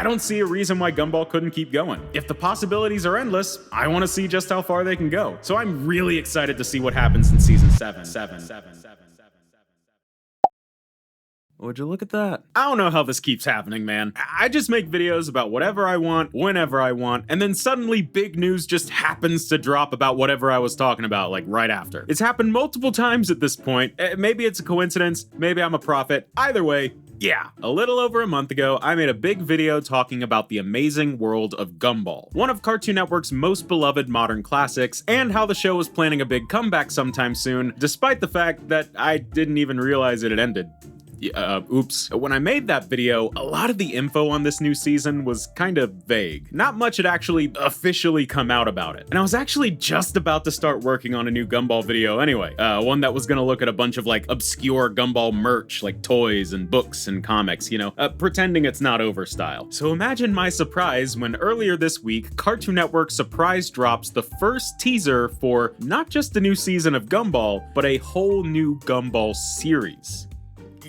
don't see a reason why Gumball couldn't keep going. If the possibilities are endless, I want to see just how far they can go. So I'm really excited to see what happens in season 7. Would you look at that? I don't know how this keeps happening, man. I just make videos about whatever I want, whenever I want, and then suddenly big news just happens to drop about whatever I was talking about, like right after. It's happened multiple times at this point. Maybe it's a coincidence, maybe I'm a prophet. Either way, yeah, a little over a month ago, I made a big video talking about the Amazing World of Gumball, one of Cartoon Network's most beloved modern classics, and how the show was planning a big comeback sometime soon, despite the fact that I didn't even realize it had ended. Oops. When I made that video, a lot of the info on this new season was kind of vague. Not much had actually officially come out about it. And I was actually just about to start working on a new Gumball video anyway. One that was gonna look at a bunch of like obscure Gumball merch, like toys and books and comics, you know, pretending it's not over style. So imagine my surprise when earlier this week, Cartoon Network surprise drops the first teaser for not just a new season of Gumball, but a whole new Gumball series.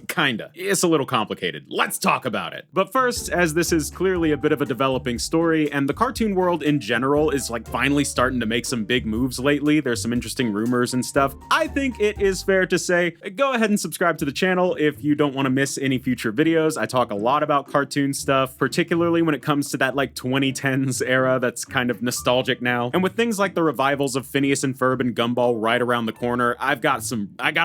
Kinda. It's a little complicated. Let's talk about it. But first, as this is clearly a bit of a developing story, and the cartoon world in general is like finally starting to make some big moves lately, there's some interesting rumors and stuff, I think it is fair to say, go ahead and subscribe to the channel if you don't want to miss any future videos. I talk a lot about cartoon stuff, particularly when it comes to that like 2010s era that's kind of nostalgic now. And with things like the revivals of Phineas and Ferb and Gumball right around the corner, I got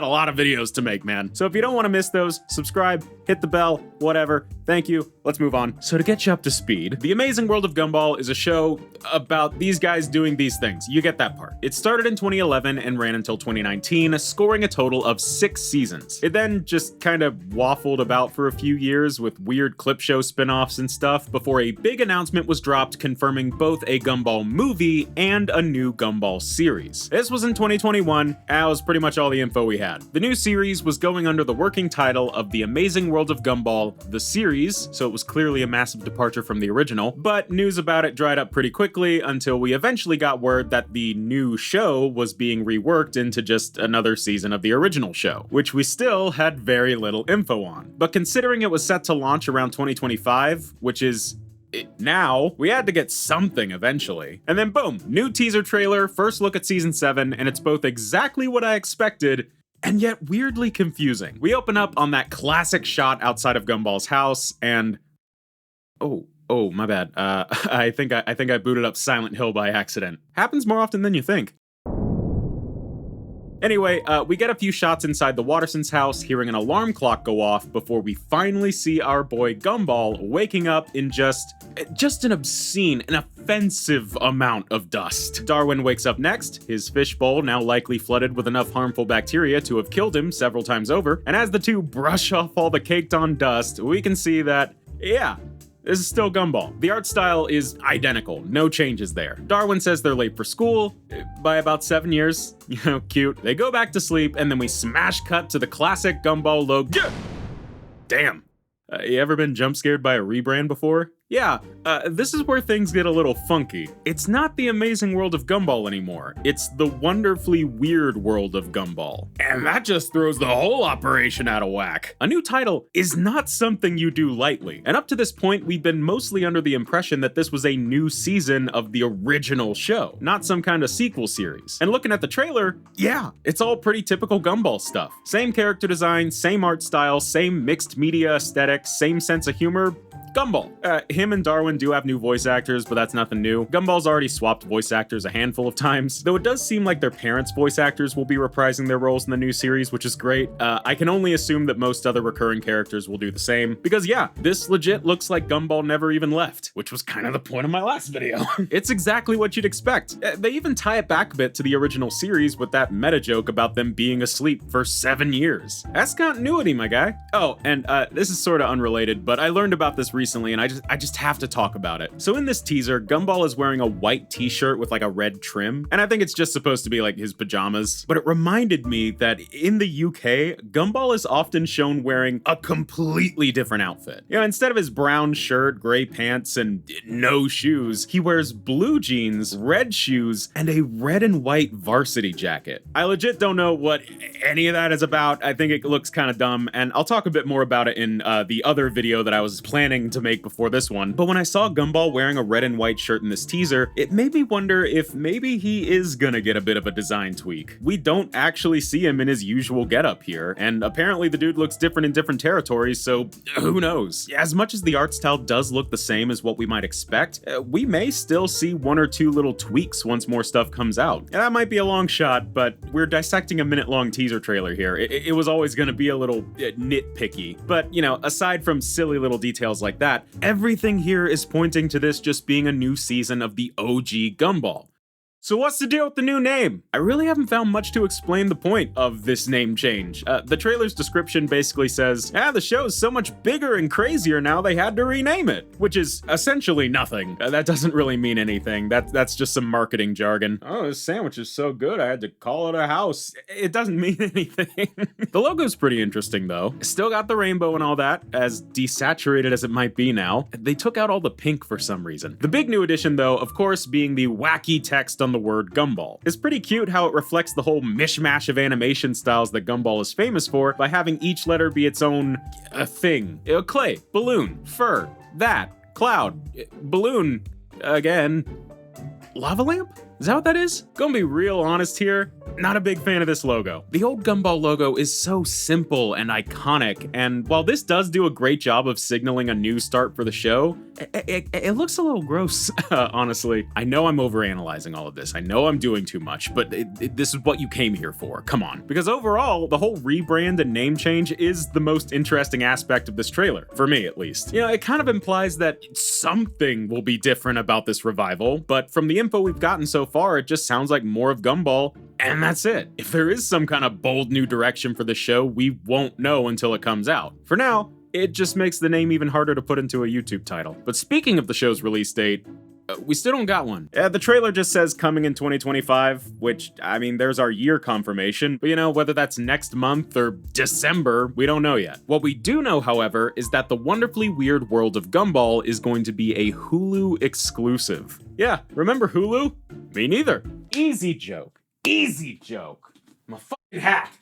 a lot of videos to make, man. So if you don't want to miss those, subscribe, hit the bell, whatever. Thank you. Let's move on. So to get you up to speed, The Amazing World of Gumball is a show about these guys doing these things. You get that part. It started in 2011 and ran until 2019, scoring a total of 6 seasons. It then just kind of waffled about for a few years with weird clip show spin-offs and stuff before a big announcement was dropped confirming both a Gumball movie and a new Gumball series. This was in 2021, that was pretty much all the info we had. The new series was going under the working title of The Amazing World of Gumball, the series, so it was clearly a massive departure from the original, but news about it dried up pretty quickly until we eventually got word that the new show was being reworked into just another season of the original show, which we still had very little info on. But considering it was set to launch around 2025, which is now, we had to get something eventually. And then boom, new teaser trailer, first look at season 7, and it's both exactly what I expected and yet weirdly confusing. We open up on that classic shot outside of Gumball's house, and oh, my bad. I think I booted up Silent Hill by accident. Happens more often than you think. Anyway, we get a few shots inside the Wattersons' house, hearing an alarm clock go off before we finally see our boy Gumball waking up in just an obscene and offensive amount of dust. Darwin wakes up next, his fishbowl now likely flooded with enough harmful bacteria to have killed him several times over, and as the two brush off all the caked on dust, we can see that, yeah, this is still Gumball. The art style is identical, no changes there. Darwin says they're late for school by about 7 years. You know, cute. They go back to sleep, and then we smash cut to the classic Gumball logo. Damn. You ever been jump scared by a rebrand before? Yeah, this is where things get a little funky. It's not the Amazing World of Gumball anymore. It's the Wonderfully Weird World of Gumball. And that just throws the whole operation out of whack. A new title is not something you do lightly. And up to this point, we've been mostly under the impression that this was a new season of the original show, not some kind of sequel series. And looking at the trailer, yeah, it's all pretty typical Gumball stuff. Same character design, same art style, same mixed media aesthetic, same sense of humor. Gumball. Him and Darwin do have new voice actors, but that's nothing new. Gumball's already swapped voice actors a handful of times, though it does seem like their parents' voice actors will be reprising their roles in the new series, which is great. I can only assume that most other recurring characters will do the same, because yeah, this legit looks like Gumball never even left, which was kind of the point of my last video. It's exactly what you'd expect. They even tie it back a bit to the original series with that meta joke about them being asleep for 7 years. That's continuity, my guy. Oh, and this is sort of unrelated, but I learned about this recently, and I just have to talk about it. So in this teaser, Gumball is wearing a white t-shirt with like a red trim, and I think it's just supposed to be like his pajamas, but it reminded me that in the UK, Gumball is often shown wearing a completely different outfit. You know, instead of his brown shirt, gray pants, and no shoes, he wears blue jeans, red shoes, and a red and white varsity jacket. I legit don't know what any of that is about. I think it looks kind of dumb, and I'll talk a bit more about it in the other video that I was planning dying to make before this one, but when I saw Gumball wearing a red and white shirt in this teaser, it made me wonder if maybe he is gonna get a bit of a design tweak. We don't actually see him in his usual getup here, and apparently the dude looks different in different territories, so who knows? As much as the art style does look the same as what we might expect, we may still see one or two little tweaks once more stuff comes out. And that might be a long shot, but we're dissecting a minute-long teaser trailer here. It was always gonna be a little nitpicky. But, you know, aside from silly little details like that, everything here is pointing to this just being a new season of the OG Gumball. So what's the deal with the new name? I really haven't found much to explain the point of this name change. The trailer's description basically says, the show's so much bigger and crazier now they had to rename it, which is essentially nothing. That doesn't really mean anything. That's just some marketing jargon. Oh, this sandwich is so good I had to call it a house. It doesn't mean anything. The logo's pretty interesting though. Still got the rainbow and all that, as desaturated as it might be now. They took out all the pink for some reason. The big new addition though, of course, being the wacky text on the word Gumball. It's pretty cute how it reflects the whole mishmash of animation styles that Gumball is famous for by having each letter be its own thing. Clay, balloon, fur, that, cloud, balloon, again, lava lamp? Is that what that is? Gonna be real honest here, not a big fan of this logo. The old Gumball logo is so simple and iconic, and while this does do a great job of signaling a new start for the show, it looks a little gross, honestly. I know I'm overanalyzing all of this. I know I'm doing too much, but this is what you came here for. Come on. Because overall, the whole rebrand and name change is the most interesting aspect of this trailer, for me at least. You know, it kind of implies that something will be different about this revival, but from the info we've gotten so far, it just sounds like more of Gumball, and that's it. If there is some kind of bold new direction for the show, we won't know until it comes out. For now, it just makes the name even harder to put into a YouTube title. But speaking of the show's release date, we still don't got one. The trailer just says coming in 2025, which, I mean, there's our year confirmation, but you know, whether that's next month or December, we don't know yet. What we do know, however, is that the Wonderfully Weird World of Gumball is going to be a Hulu exclusive. Yeah, remember Hulu? Me neither. Easy joke. Easy joke. I'm a fucking hack.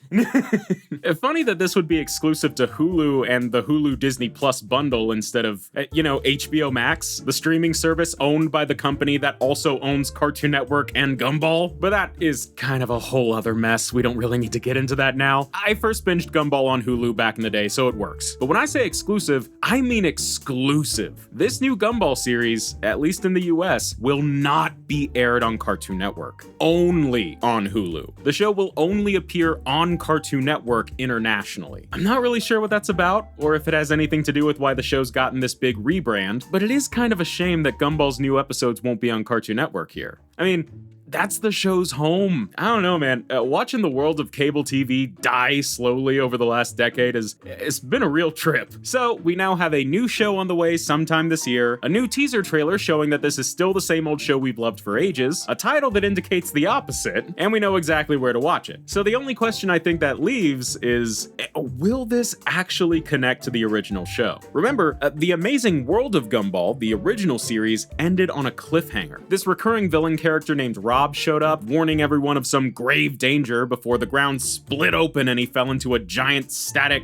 Funny that this would be exclusive to Hulu and the Hulu Disney Plus bundle instead of, you know, HBO Max, the streaming service owned by the company that also owns Cartoon Network and Gumball. But that is kind of a whole other mess. We don't really need to get into that now. I first binged Gumball on Hulu back in the day, so it works. But when I say exclusive, I mean exclusive. This new Gumball series, at least in the US, will not be aired on Cartoon Network. Only on Hulu. The show will only appear on Cartoon Network internationally. I'm not really sure what that's about, or if it has anything to do with why the show's gotten this big rebrand, but it is kind of a shame that Gumball's new episodes won't be on Cartoon Network here. I mean, that's the show's home. I don't know, man. Watching the world of cable TV die slowly over the last decade it's been a real trip. So we now have a new show on the way sometime this year, a new teaser trailer showing that this is still the same old show we've loved for ages, a title that indicates the opposite, and we know exactly where to watch it. So the only question I think that leaves is, will this actually connect to the original show? Remember, the Amazing World of Gumball, the original series, ended on a cliffhanger. This recurring villain character named Rob showed up, warning everyone of some grave danger before the ground split open and he fell into a giant static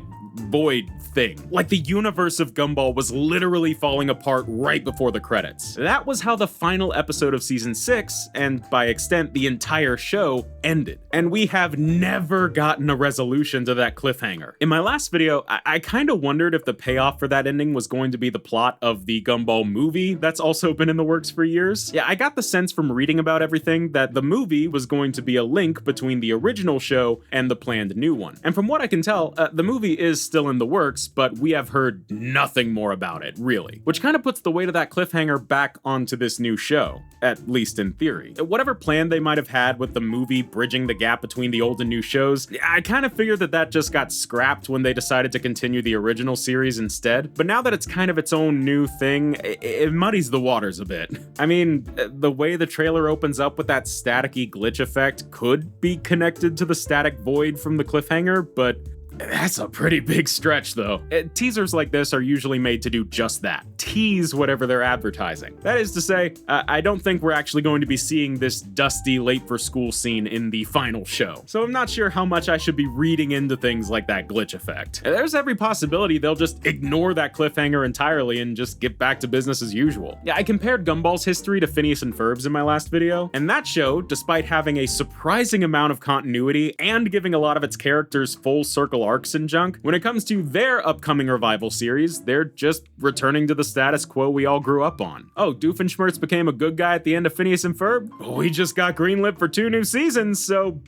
void thing. Like the universe of Gumball was literally falling apart right before the credits. That was how the final episode of season 6, and by extent the entire show, ended. And we have never gotten a resolution to that cliffhanger. In my last video, I kind of wondered if the payoff for that ending was going to be the plot of the Gumball movie that's also been in the works for years. Yeah, I got the sense from reading about everything that the movie was going to be a link between the original show and the planned new one. And from what I can tell, the movie is still in the works, but we have heard nothing more about it, really. Which kind of puts the weight of that cliffhanger back onto this new show, at least in theory. Whatever plan they might have had with the movie bridging the gap between the old and new shows, I kind of figured that just got scrapped when they decided to continue the original series instead. But now that it's kind of its own new thing, it muddies the waters a bit. I mean, the way the trailer opens up with that staticky glitch effect could be connected to the static void from the cliffhanger, but That's a pretty big stretch, though. Teasers like this are usually made to do just that. Tease whatever they're advertising. That is to say, I don't think we're actually going to be seeing this dusty late-for-school scene in the final show, so I'm not sure how much I should be reading into things like that glitch effect. There's every possibility they'll just ignore that cliffhanger entirely and just get back to business as usual. Yeah, I compared Gumball's history to Phineas and Ferb's in my last video, and that show, despite having a surprising amount of continuity and giving a lot of its characters full circle arcs and junk, when it comes to their upcoming revival series, they're just returning to the status quo we all grew up on. Oh, Doofenshmirtz became a good guy at the end of Phineas and Ferb? We just got greenlit for 2 new seasons, so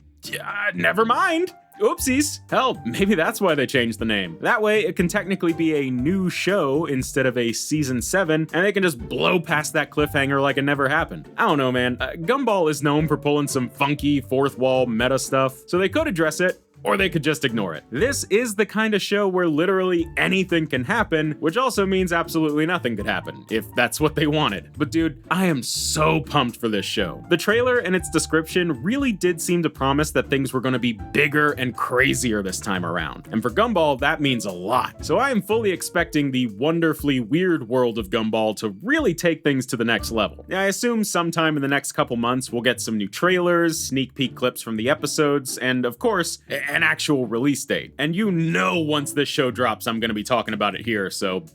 never mind. Oopsies. Hell, maybe that's why they changed the name. That way, it can technically be a new show instead of a season 7, and they can just blow past that cliffhanger like it never happened. I don't know, man. Gumball is known for pulling some funky fourth wall meta stuff, so they could address it, or they could just ignore it. This is the kind of show where literally anything can happen, which also means absolutely nothing could happen, if that's what they wanted. But dude, I am so pumped for this show. The trailer and its description really did seem to promise that things were gonna be bigger and crazier this time around. And for Gumball, that means a lot. So I am fully expecting the wonderfully weird world of Gumball to really take things to the next level. I assume sometime in the next couple months we'll get some new trailers, sneak peek clips from the episodes, and of course, an actual release date. And you know once this show drops, I'm gonna be talking about it here, so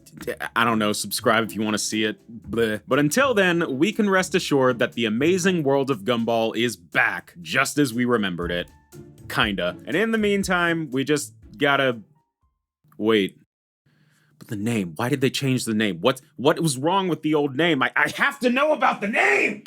I don't know, subscribe if you want to see it. Bleh. But until then, we can rest assured that the Amazing World of Gumball is back, just as we remembered it. Kinda. And in the meantime, we just gotta... Wait. But the name, why did they change the name? What was wrong with the old name? I have to know about the name!